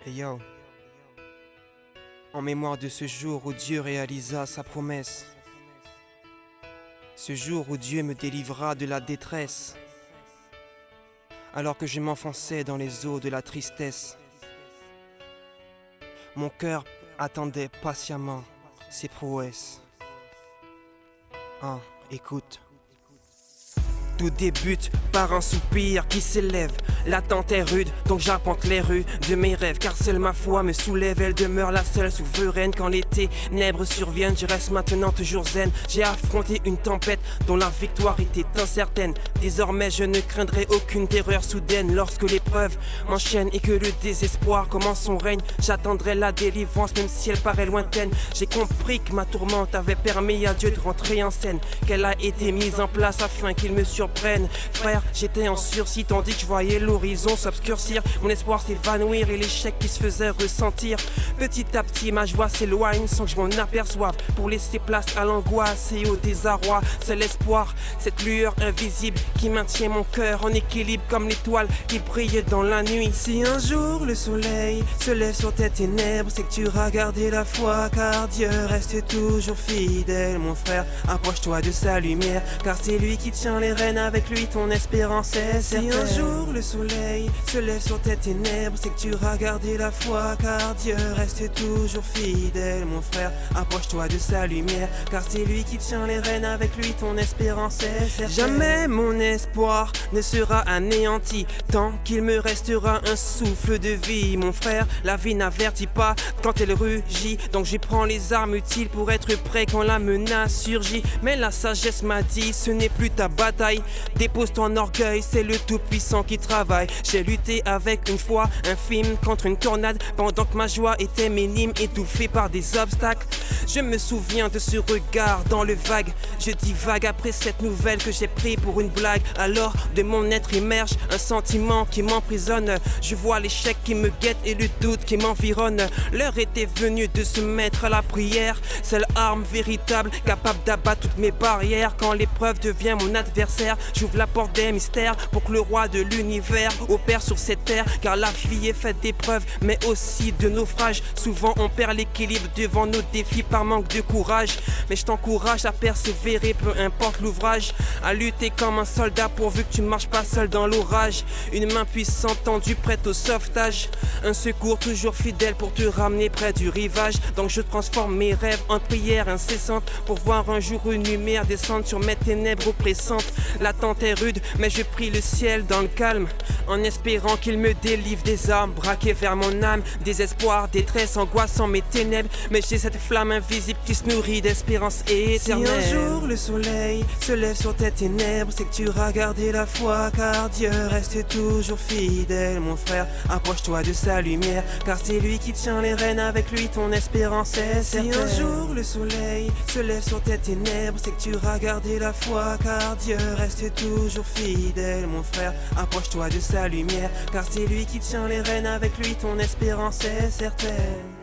Hey yo, en mémoire de ce jour où Dieu réalisa sa promesse, ce jour où Dieu me délivra de la détresse, alors que je m'enfonçais dans les eaux de la tristesse. Mon cœur attendait patiemment ses prouesses. Écoute. Tout débute par un soupir qui s'élève. L'attente est rude, donc j'arpente les rues de mes rêves. Car seule ma foi me soulève, elle demeure la seule souveraine. Quand les ténèbres surviennent, je reste maintenant toujours zen. J'ai affronté une tempête dont la victoire était incertaine. Désormais je ne craindrai aucune terreur soudaine. Lorsque l'épreuve m'enchaîne et que le désespoir commence son règne, j'attendrai la délivrance même si elle paraît lointaine. J'ai compris que ma tourmente avait permis à Dieu de rentrer en scène, qu'elle a été mise en place afin qu'il me surprenne. Frère, j'étais en sursis tandis que je voyais l'horizon s'obscurcir. Mon espoir s'évanouir et l'échec qui se faisait ressentir. Petit à petit ma joie s'éloigne sans que je m'en aperçoive, pour laisser place à l'angoisse et au désarroi. C'est l'espoir, cette lueur invisible qui maintient mon cœur en équilibre comme l'étoile qui brille dans la nuit. Si un jour le soleil se lève sur tes ténèbres, c'est que tu auras gardé la foi, car Dieu reste toujours fidèle. Mon frère, approche-toi de sa lumière, car c'est lui qui tient les rênes. Avec lui ton espérance est certaine. Si un jour le soleil se lève sur tes ténèbres, c'est que tu auras gardé la foi, car Dieu reste toujours fidèle. Mon frère, approche-toi de sa lumière, car c'est lui qui tient les rênes. Avec lui ton espérance est certaine. Jamais mon espoir ne sera anéanti tant qu'il me restera un souffle de vie. Mon frère, la vie n'avertit pas quand elle rugit, donc je prends les armes utiles pour être prêt quand la menace surgit. Mais la sagesse m'a dit, ce n'est plus ta bataille. Dépose ton orgueil, c'est le tout-puissant qui travaille. J'ai lutté avec une foi infime contre une tornade, pendant que ma joie était minime, étouffée par des obstacles. Je me souviens de ce regard dans le vague. Je divague après cette nouvelle que j'ai pris pour une blague. Alors de mon être émerge un sentiment qui m'emprisonne. Je vois l'échec qui me guette et le doute qui m'environne. L'heure était venue de se mettre à la prière, seule arme véritable capable d'abattre toutes mes barrières. Quand l'épreuve devient mon adversaire, j'ouvre la porte des mystères pour que le roi de l'univers opère sur cette terre. Car la vie est faite d'épreuves mais aussi de naufrages. Souvent on perd l'équilibre devant nos défis par manque de courage. Mais je t'encourage à persévérer, peu importe l'ouvrage, à lutter comme un soldat pourvu que tu ne marches pas seul dans l'orage. Une main puissante tendue prête au sauvetage, un secours toujours fidèle pour te ramener près du rivage. Donc je transforme mes rêves en prières incessantes pour voir un jour une lumière descendre sur mes ténèbres oppressantes. L'attente est rude mais je prie le ciel dans le calme, en espérant qu'il me délivre des armes braquées vers mon âme. Désespoir, détresse, angoisse en mes ténèbres, mais j'ai cette flamme invisible qui se nourrit d'espérance éternelle. Si un jour le soleil se lève sur tes ténèbres, c'est que tu auras gardé la foi, car Dieu reste toujours fidèle. Mon frère, approche-toi de sa lumière, car c'est lui qui tient les rênes. Avec lui ton espérance est certaine. Si un jour le soleil se lève sur tes ténèbres, c'est que tu auras gardé la foi, car Dieu reste toujours fidèle. Mon frère, approche-toi de sa lumière, car c'est lui qui tient les rênes. Avec lui ton espérance est certaine.